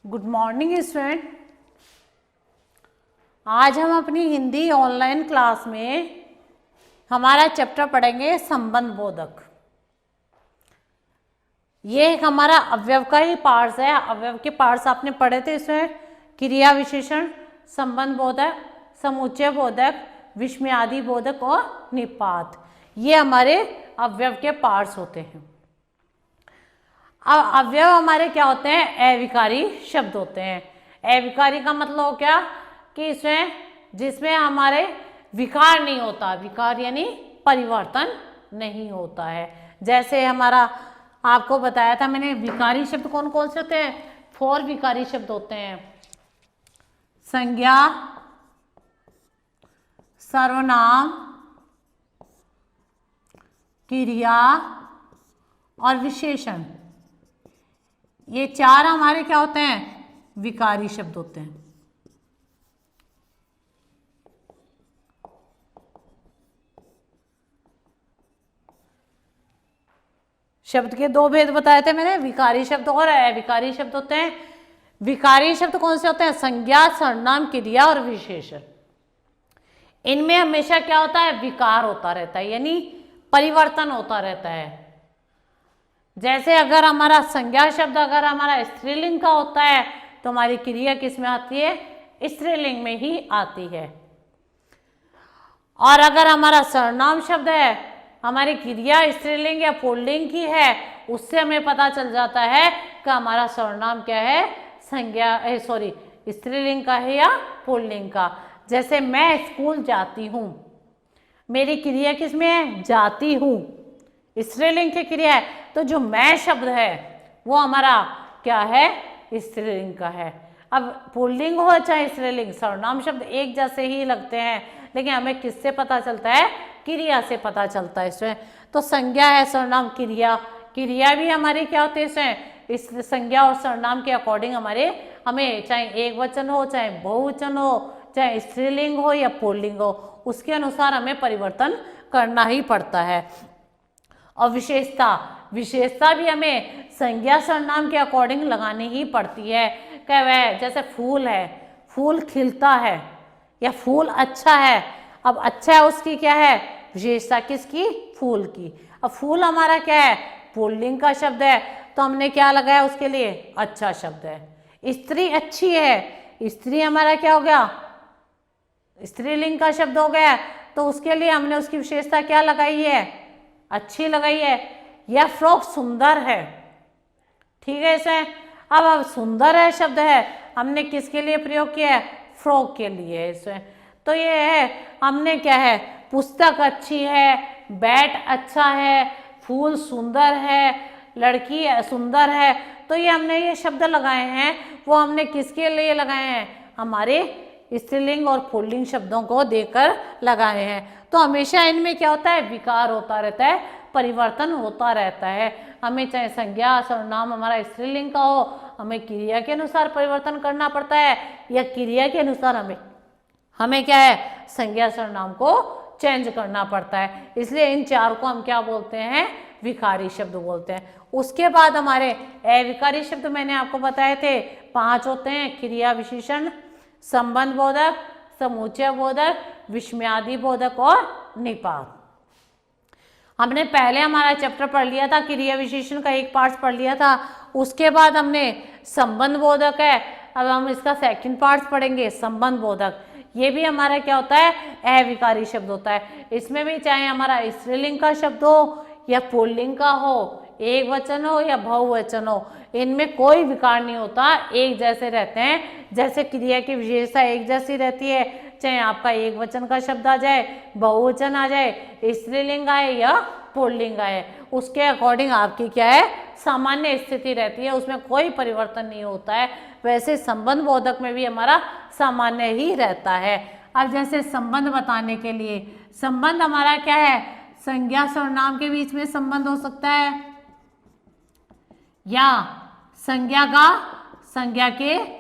Good morning student. आज हम अपनी हिंदी ऑनलाइन क्लास में हमारा चैप्टर पढ़ेंगे संबंध बोधक। ये एक हमारा अवयव का ही पार्ट्स है। अवयव के पार्ट्स आपने पढ़े थे इसमें क्रिया विशेषण, संबंध बोधक, समुच्चय बोधक, विस्मयादि बोधक और निपात। ये हमारे अवयव के पार्ट्स होते हैं। अब अवयव हमारे क्या होते हैं? अविकारी शब्द होते हैं। अविकारी का मतलब क्या कि इसमें जिसमें हमारे विकार नहीं होता, विकार यानी परिवर्तन नहीं होता है। जैसे हमारा आपको बताया था मैंने, विकारी शब्द कौन कौन से होते हैं? 4 विकारी शब्द होते हैं। संज्ञा, सर्वनाम, क्रिया और विशेषण। ये 4 हमारे क्या होते हैं? विकारी शब्द होते हैं। शब्द के 2 भेद बताए थे मैंने, विकारी शब्द और अविकारी शब्द होते हैं। विकारी शब्द कौन से होते हैं? संज्ञा, सर्वनाम, क्रिया और विशेषण। इनमें हमेशा क्या होता है? विकार होता रहता है, यानी परिवर्तन होता रहता है। जैसे अगर हमारा संज्ञा शब्द अगर हमारा स्त्रीलिंग का होता है तो हमारी क्रिया किस में आती है? स्त्रीलिंग में ही आती है। और अगर हमारा सर्वनाम शब्द है, हमारी क्रिया स्त्रीलिंग या पुल्लिंग की है, उससे हमें पता चल जाता है कि हमारा सर्वनाम क्या है? संज्ञा स्त्रीलिंग का है या पुल्लिंग का। जैसे मैं स्कूल जाती हूँ, मेरी क्रिया किस में है? जाती हूँ, स्त्रीलिंग की क्रिया है। तो जो मैं शब्द है वो हमारा क्या है? स्त्रीलिंग का है। अब पुल्लिंग हो चाहे स्त्रीलिंग, सर्वनाम शब्द एक जैसे ही लगते हैं, लेकिन हमें किससे पता चलता है? क्रिया से पता चलता है इसमें। तो संज्ञा है, सर्वनाम, क्रिया। क्रिया भी हमारी क्या होती है इसमें? इस संज्ञा और सर्वनाम के अकॉर्डिंग हमें चाहे एक वचन हो, चाहे बहुवचन हो, चाहे स्त्रीलिंग हो या पुल्लिंग हो, उसके अनुसार हमें परिवर्तन करना ही पड़ता है। और विशेषता भी हमें संज्ञा सर्वनाम के अकॉर्डिंग लगानी ही पड़ती है। क्या वह जैसे फूल है, फूल खिलता है या फूल अच्छा है। अब अच्छा है उसकी क्या है? विशेषता किसकी? फूल की। अब फूल हमारा क्या है? पुल्लिंग का शब्द है, तो हमने क्या लगाया उसके लिए? अच्छा शब्द है। स्त्री अच्छी है, स्त्री हमारा क्या हो गया? स्त्रीलिंग का शब्द हो गया, तो उसके लिए हमने उसकी विशेषता क्या लगाई है? अच्छी लगाई है। यह फ्रॉक सुंदर है, ठीक है इसे। अब सुंदर है शब्द है, हमने किसके लिए प्रयोग किया है? फ्रॉक के लिए इसमें। तो ये है, हमने क्या है? पुस्तक अच्छी है, बैट अच्छा है, फूल सुंदर है, लड़की सुंदर है। तो ये हमने ये शब्द लगाए हैं, वो हमने किसके लिए लगाए हैं? हमारे स्त्रीलिंग और पुल्लिंग शब्दों को देकर लगाए हैं। तो हमेशा इनमें क्या होता है? विकार होता रहता है, परिवर्तन होता रहता है। हमें चाहे संज्ञा सर्वनाम हमारा स्त्रीलिंग का हो, हमें क्रिया के अनुसार परिवर्तन करना पड़ता है, या क्रिया के अनुसार हमें क्या है? संज्ञा सर्वनाम को चेंज करना पड़ता है। इसलिए इन 4 को हम क्या बोलते हैं? विकारी शब्द बोलते हैं। उसके बाद हमारे अविकारी शब्द मैंने आपको बताए थे 5 होते हैं। क्रिया विशेषण, संबंध बोधक, समुच्चय बोधक, विस्मयादि बोधक और निपात। हमने पहले हमारा चैप्टर पढ़ लिया था, क्रिया विशेषण का एक पार्ट पढ़ लिया था। उसके बाद हमने संबंध बोधक है, अब हम इसका सेकंड पार्ट पढ़ेंगे, संबंध बोधक। ये भी हमारा क्या होता है? अविकारी शब्द होता है। इसमें भी चाहे हमारा स्त्रीलिंग का शब्द हो या पुल्लिंग का हो, एक वचन हो या बहुवचन हो, इनमें कोई विकार नहीं होता, एक जैसे रहते हैं। जैसे क्रिया की विशेषता एक जैसी रहती है, चाहे आपका एक वचन का शब्द आ जाए, बहुवचन आ जाए, स्त्रीलिंग आए या पुल्लिंग आए, उसके अकॉर्डिंग आपकी क्या है? सामान्य स्थिति रहती है, उसमें कोई परिवर्तन नहीं होता है। वैसे संबंध बोधक में भी हमारा सामान्य ही रहता है। अब जैसे संबंध बताने के लिए, संबंध हमारा क्या है? संज्ञा सर्वनाम के बीच में संबंध हो सकता है, या संज्ञा के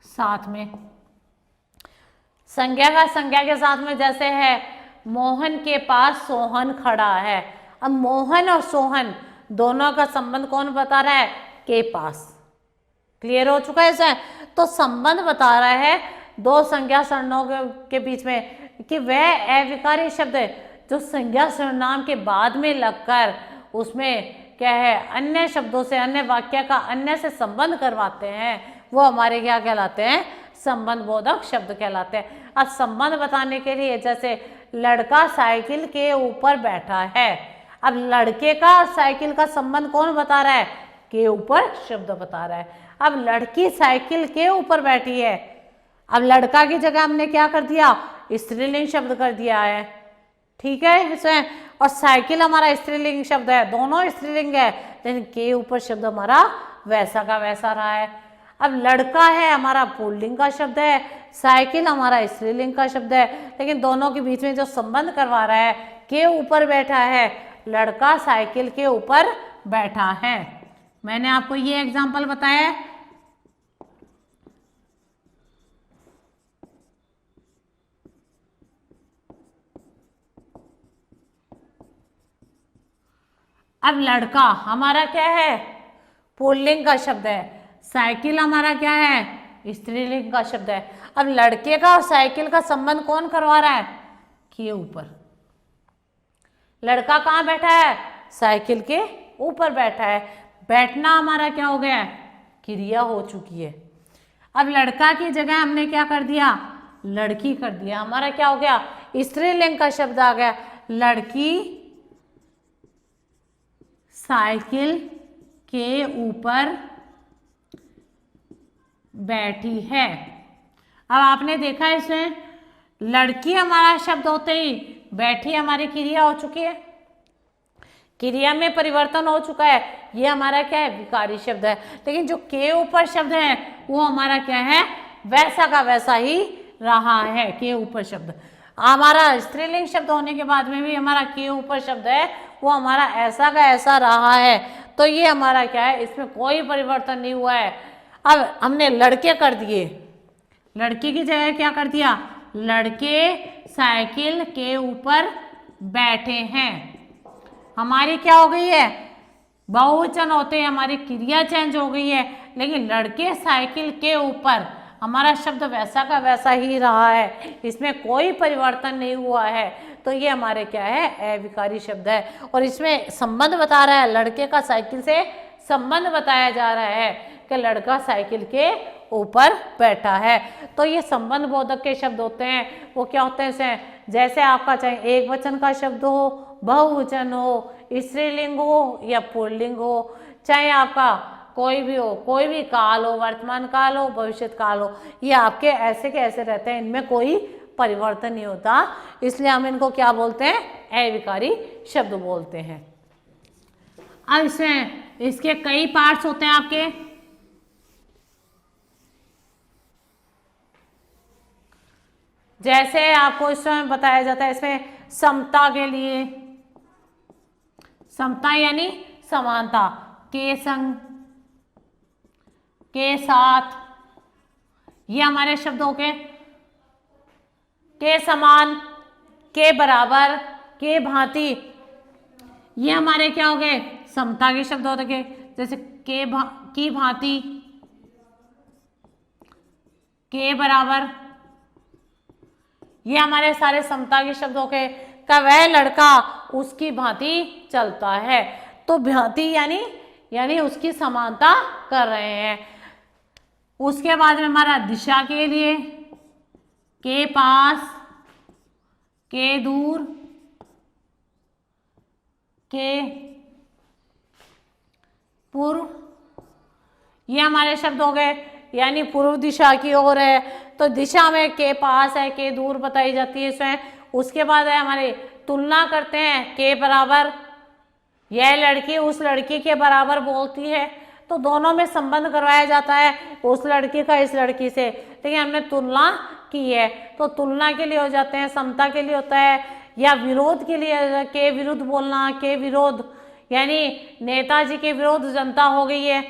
साथ में। संज्ञा के साथ में जैसे है मोहन के पास सोहन खड़ा है। अब मोहन और सोहन दोनों का संबंध कौन बता रहा है? के पास। क्लियर हो चुका है इसे? तो संबंध बता रहा है दो संज्ञा सर्वनामों के बीच में कि वह अविकारी शब्द जो संज्ञा सर्वनाम के बाद में लगकर उसमें क्या है, अन्य शब्दों से, अन्य वाक्य का अन्य से संबंध करवाते हैं, वो हमारे क्या कहलाते हैं? संबंध बोधक शब्द कहलाते हैं। अब संबंध बताने के लिए जैसे लड़का साइकिल के ऊपर बैठा है, अब लड़के का और साइकिल का संबंध कौन बता रहा है? के ऊपर शब्द बता रहा है। अब लड़की साइकिल के ऊपर बैठी है, अब लड़का की जगह हमने क्या कर दिया? स्त्रीलिंग शब्द कर दिया है। ठीक है इसमें, और साइकिल हमारा स्त्रीलिंग शब्द है, दोनों स्त्रीलिंग है, लेकिन के ऊपर शब्द हमारा वैसा का वैसा रहा है। अब लड़का है हमारा पुल्लिंग का शब्द है, साइकिल हमारा स्त्रीलिंग का शब्द है, लेकिन दोनों के बीच में जो संबंध करवा रहा है, के ऊपर बैठा है, लड़का साइकिल के ऊपर बैठा है। मैंने आपको ये एग्जाम्पल बताया है। अब लड़का हमारा क्या है? पुल्लिंग का शब्द है, साइकिल हमारा क्या है? स्त्रीलिंग का शब्द है। अब लड़के का और साइकिल का संबंध कौन करवा रहा है? के ऊपर। लड़का कहाँ बैठा है? साइकिल के ऊपर बैठा है। बैठना हमारा क्या हो गया? क्रिया हो चुकी है। अब लड़का की जगह हमने क्या कर दिया? लड़की कर दिया। हमारा क्या हो गया? स्त्रीलिंग का शब्द आ गया। लड़की साइकिल के ऊपर बैठी है। अब आपने देखा इसमें लड़की हमारा शब्द होते ही बैठी हमारी क्रिया हो चुकी है, क्रिया में परिवर्तन हो चुका है। ये हमारा क्या है? विकारी शब्द है। लेकिन जो के ऊपर शब्द है वो हमारा क्या है? वैसा का वैसा ही रहा है। के ऊपर शब्द हमारा स्त्रीलिंग शब्द होने के बाद में भी हमारा के ऊपर शब्द है, वो हमारा ऐसा का ऐसा रहा है। तो ये हमारा क्या है? इसमें कोई परिवर्तन नहीं हुआ है। अब हमने लड़के कर दिए, लड़की की जगह क्या कर दिया? लड़के साइकिल के ऊपर बैठे हैं। हमारी क्या हो गई है? बहुवचन होते हैं, हमारी क्रिया चेंज हो गई है, लेकिन लड़के साइकिल के ऊपर हमारा शब्द वैसा का वैसा ही रहा है, इसमें कोई परिवर्तन नहीं हुआ है। तो ये हमारे क्या है? अविकारी शब्द है। और इसमें संबंध बता रहा है, लड़के का साइकिल से संबंध बताया जा रहा है कि लड़का साइकिल के ऊपर बैठा है। तो ये संबंध बोधक के शब्द होते हैं। वो क्या होते हैं? जैसे आपका चाहे एक वचन का शब्द हो, बहुवचन हो, स्त्रीलिंग हो या पुल्लिंग हो, चाहे आपका कोई भी हो, कोई भी काल हो, वर्तमान काल हो, भविष्य काल हो, ये आपके ऐसे के ऐसे रहते हैं, इनमें कोई परिवर्तन नहीं होता। इसलिए हम इनको क्या बोलते हैं? अविकारी शब्द बोलते हैं। अब इसमें इसके कई पार्ट्स होते हैं आपके। जैसे आपको इसमें बताया जाता है, इसमें समता के लिए, समता यानी समानता, के संग, के साथ, ये हमारे शब्द हो गए। के समान, के बराबर, के भांति, ये हमारे क्या हो गए? समता के शब्द होते गए। जैसे की भांति, के बराबर, ये हमारे सारे समता के शब्द हो गए। का वह लड़का उसकी भांति चलता है, तो भांति यानी उसकी समानता कर रहे हैं। उसके बाद में हमारा दिशा के लिए, के पास, के दूर, के पूर्व, ये हमारे शब्द हो गए, यानी पूर्व दिशा की ओर है। तो दिशा में के पास है, के दूर बताई जाती है इसमें। उसके बाद है हमारे तुलना करते हैं, के बराबर, यह लड़की उस लड़की के बराबर बोलती है, तो दोनों में संबंध करवाया जाता है, उस लड़की का इस लड़की से। लेकिन हमने तुलना की है, तो तुलना के लिए हो जाते हैं, समता के लिए होता है, या विरोध के लिए के विरुद्ध बोलना, के विरोध, यानी नेताजी के विरोध जनता हो गई है,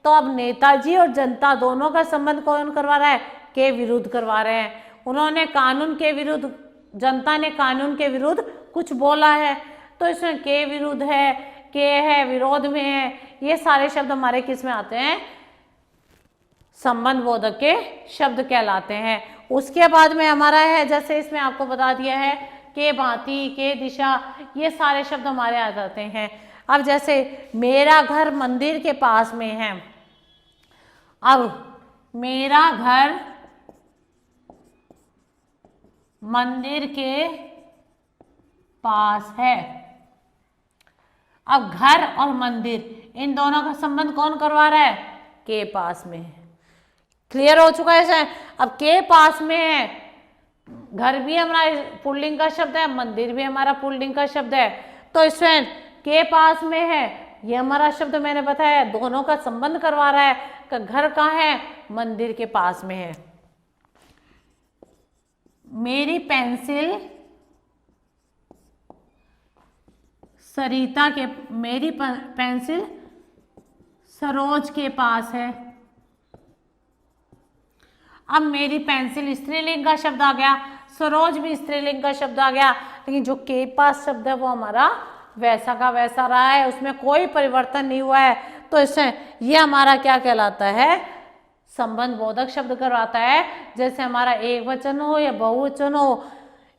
तो अब नेताजी और जनता दोनों का संबंध कौन करवा रहा है? के विरुद्ध करवा रहे हैं। उन्होंने कानून के विरुद्ध जनता ने कानून के विरुद्ध कुछ बोला है, तो इसमें के विरुद्ध है, के है, विरोध में है, ये सारे शब्द हमारे किस में आते हैं, संबंध बोधक के शब्द कहलाते हैं। उसके बाद में हमारा है, जैसे इसमें आपको बता दिया है, के भांति, के दिशा, ये सारे शब्द हमारे आ जाते हैं। अब जैसे मेरा घर मंदिर के पास में है, अब मेरा घर मंदिर के पास है। अब घर और मंदिर इन दोनों का संबंध कौन करवा रहा है, के पास में है। क्लियर हो चुका है इसे। अब के पास में है, घर भी हमारा पुल्लिंग का शब्द है, मंदिर भी हमारा पुल्लिंग का शब्द है, तो इसमें के पास में है, ये हमारा शब्द मैंने बताया दोनों का संबंध करवा रहा है कि घर कहाँ है, मंदिर के पास में है। मेरी पेंसिल सरिता के, मेरी पेंसिल सरोज के पास है। अब मेरी पेंसिल स्त्रीलिंग का शब्द आ गया, सरोज भी स्त्रीलिंग का शब्द आ गया, लेकिन जो के पास शब्द है वो हमारा वैसा का वैसा रहा है, उसमें कोई परिवर्तन नहीं हुआ है, तो इसमें ये हमारा क्या कहलाता है, संबंध बोधक शब्द करवाता है। जैसे हमारा एक वचन हो या बहुवचन हो,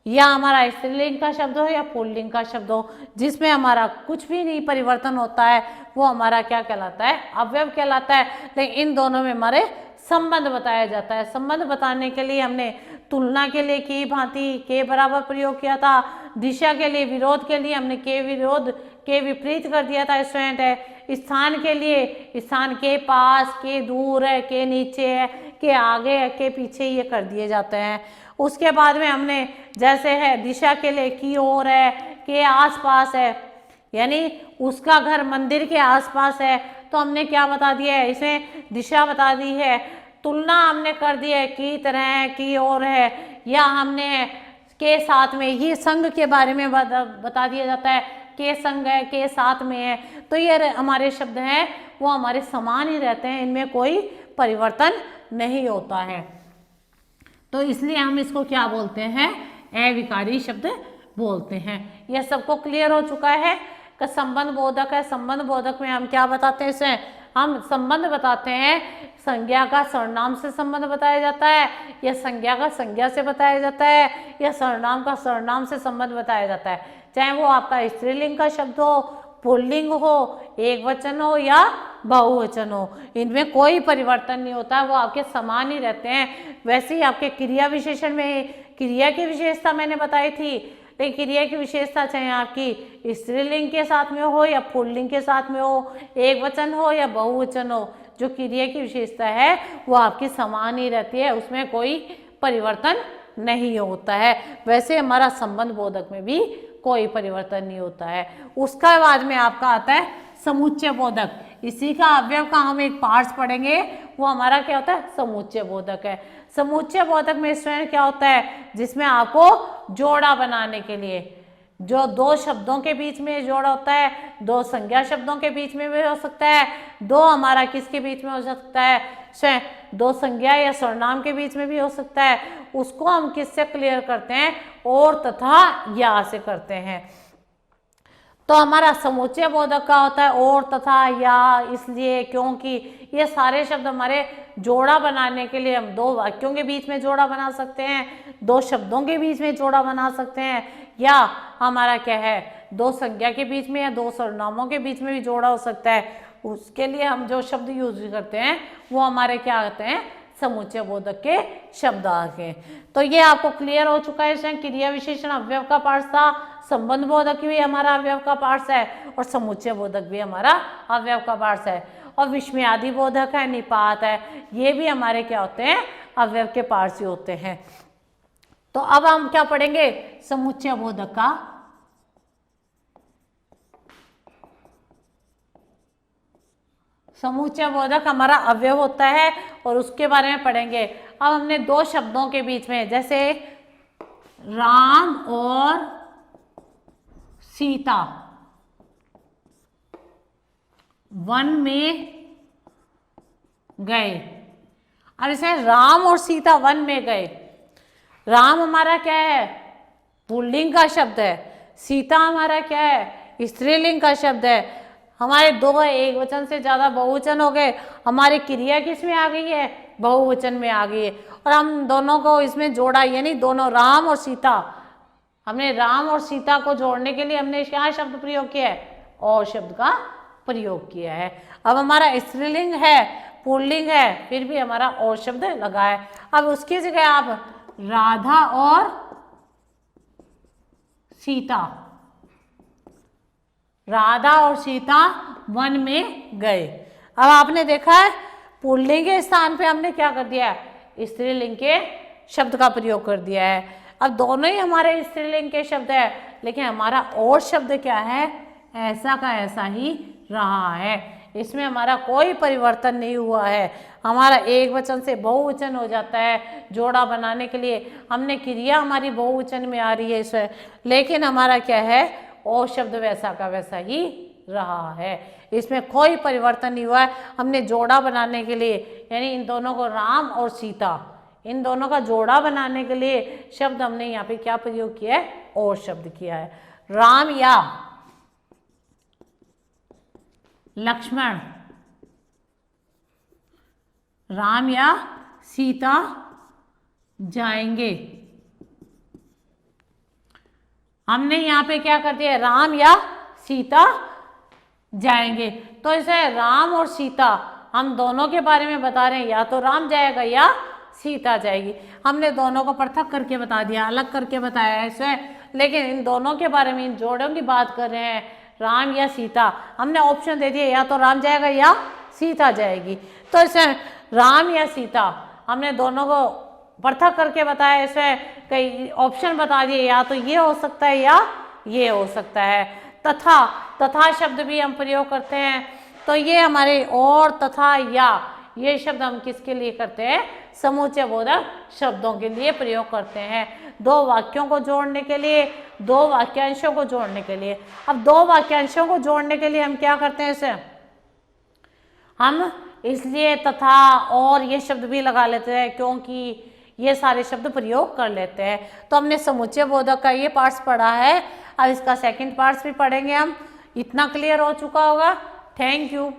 या हमारा स्त्रीलिंग का शब्द हो या पुल्लिंग का शब्द हो, जिसमें हमारा कुछ भी नहीं परिवर्तन होता है, वो हमारा क्या कहलाता है, अवयव कहलाता है। लेकिन इन दोनों में हमारे संबंध बताया जाता है। संबंध बताने के लिए हमने तुलना के लिए की भांति के बराबर प्रयोग किया था, दिशा के लिए, विरोध के लिए हमने के विरोध, के विपरीत कर दिया था स्टूडेंट है। स्थान के लिए स्थान के पास, के दूर है, के नीचे है, के आगे है, के पीछे, ये कर दिए जाते हैं। उसके बाद में हमने जैसे है दिशा के लिए की ओर है, के आसपास है, यानी उसका घर मंदिर के आसपास है, तो हमने क्या बता दिया है, इसमें दिशा बता दी है। तुलना हमने कर दी है, की तरह, की ओर है, या हमने के साथ में, ये संघ के बारे में बता दिया जाता है, के संग है, के साथ में है, तो ये हमारे शब्द हैं वो हमारे समान ही रहते हैं, इनमें कोई परिवर्तन नहीं होता है। तो इसलिए हम इसको क्या बोलते हैं, अविकारी शब्द बोलते हैं। यह सबको क्लियर हो चुका है कि संबंध बोधक है। संबंध बोधक में हम क्या बताते हैं, इसे हम संबंध बताते हैं, संज्ञा का सर्वनाम से संबंध बताया जाता है, या संज्ञा का संज्ञा से बताया जाता है, या सर्वनाम का सर्वनाम से संबंध बताया जाता है। चाहे वो आपका स्त्रीलिंग का शब्द हो, पुल्लिंग हो, एक वचन हो या बहुवचन हो, इनमें कोई परिवर्तन नहीं होता, वो आपके समान ही रहते हैं। वैसे ही आपके क्रिया विशेषण में क्रिया की विशेषता मैंने बताई थी, लेकिन क्रिया की विशेषता चाहे आपकी स्त्रीलिंग के साथ में हो या पुल्लिंग के साथ में हो, एक वचन हो या बहुवचन हो, जो क्रिया की विशेषता है वो आपकी समान ही रहती है, उसमें कोई परिवर्तन नहीं होता है। वैसे हमारा संबंध बोधक में भी कोई परिवर्तन नहीं होता है। उसका बाद में आपका आता है समुच्चय बोधक। इसी का अवयव का हम एक पार्ट्स पढ़ेंगे, वो हमारा क्या होता है, समुच्चय बोधक है। समुच्चय बोधक में स्टूडेंट क्या होता है, जिसमें आपको जोड़ा बनाने के लिए जो दो शब्दों के बीच में जोड़ा होता है, दो संज्ञा शब्दों के बीच में भी हो सकता है, दो हमारा किसके बीच में हो सकता है, दो संज्ञा या सर्वनाम के बीच में भी हो सकता है, उसको हम किससे क्लियर करते हैं, और तथा या से करते हैं। तो हमारा समुच्चय बोधक का होता है और तथा या, इसलिए, क्योंकि, ये सारे शब्द हमारे जोड़ा बनाने के लिए, हम दो वाक्यों के बीच में जोड़ा बना सकते हैं, दो शब्दों के बीच में जोड़ा बना सकते हैं, या हमारा क्या है, दो संज्ञा के बीच में या दो सर्वनामों के बीच में भी जोड़ा हो सकता है। उसके लिए हम जो शब्द यूज करते हैं वो हमारे क्या आते हैं, समुच्चय बोधक के शब्द आ गए। तो ये आपको क्लियर हो चुका है, क्रिया विशेषण अवयव का पार्ट था, संबंध बोधक भी हमारा अवयव का पार्ट है, और समुच्चय बोधक भी हमारा अवयव का पार्ट है, और विस्मयादि बोधक है, निपात है, ये भी हमारे क्या होते हैं, अवयव के पार्ट ही होते हैं। तो अब हम क्या पढ़ेंगे, समुच्चय बोधक का समुच्चय बोधक हमारा अवयव होता है, और उसके बारे में पढ़ेंगे। अब हमने दो शब्दों के बीच में, जैसे राम और सीता वन में गए। अब इसे राम और सीता वन में गए, राम हमारा क्या है, पुल्लिंग का शब्द है, सीता हमारा क्या है, स्त्रीलिंग का शब्द है। हमारे दो एक वचन से ज्यादा बहुवचन हो गए, हमारी क्रिया किस में आ गई है, बहुवचन में आ गई है। और हम दोनों को इसमें जोड़ा, यानी दोनों राम और सीता, हमने राम और सीता को जोड़ने के लिए हमने क्या शब्द प्रयोग किया है, और शब्द का प्रयोग किया है। अब हमारा स्त्रीलिंग है, पुल्लिंग है, फिर भी हमारा और शब्द लगा है। अब उसकी जगह आप राधा और सीता, राधा और सीता वन में गए। अब आपने देखा है पुल्लिंग के स्थान पे हमने क्या कर दिया है, स्त्रीलिंग के शब्द का प्रयोग कर दिया है। अब दोनों ही हमारे स्त्रीलिंग के शब्द है, लेकिन हमारा और शब्द क्या है, ऐसा का ऐसा ही रहा है, इसमें हमारा कोई परिवर्तन नहीं हुआ है। हमारा एक वचन से बहुवचन हो जाता है, जोड़ा बनाने के लिए हमने क्रिया हमारी बहुवचन में आ रही है इसमें, लेकिन हमारा क्या है, और शब्द वैसा का वैसा ही रहा है, इसमें कोई परिवर्तन नहीं हुआ है। हमने जोड़ा बनाने के लिए, यानी इन दोनों को राम और सीता, इन दोनों का जोड़ा बनाने के लिए शब्द हमने यहाँ पे क्या प्रयोग किया है, और शब्द किया है। राम या लक्ष्मण, राम या सीता जाएंगे, हमने यहाँ पे क्या कर दिया, राम या सीता जाएंगे। तो इसे राम और सीता हम दोनों के बारे में बता रहे हैं, या तो राम जाएगा या सीता जाएगी। हमने दोनों को पृथक करके बता दिया, अलग करके बताया इसे, लेकिन इन दोनों के बारे में, इन जोड़ों की बात कर रहे हैं, राम या सीता। हमने ऑप्शन दे दिया, या तो राम जाएगा या सीता जाएगी। तो इसे राम या सीता हमने दोनों को पृथक करके बताया, इसमें कई ऑप्शन बता दिए, या तो ये हो सकता है या ये हो सकता है। तथा, तथा शब्द भी हम प्रयोग करते हैं, तो ये हमारे और तथा या ये शब्द हम किसके लिए करते हैं, समुच्चय बोधक शब्दों के लिए प्रयोग करते हैं, दो वाक्यों को जोड़ने के लिए, दो वाक्यांशों को जोड़ने के लिए। अब दो वाक्यांशों को जोड़ने के लिए हम क्या करते हैं, इसे हम इसलिए तथा और ये शब्द भी लगा लेते हैं, क्योंकि ये सारे शब्द प्रयोग कर लेते हैं। तो हमने समुच्चय बोधक का ये पार्ट्स पढ़ा है, अब इसका सेकंड पार्ट्स भी पढ़ेंगे हम। इतना क्लियर हो चुका होगा। Thank you.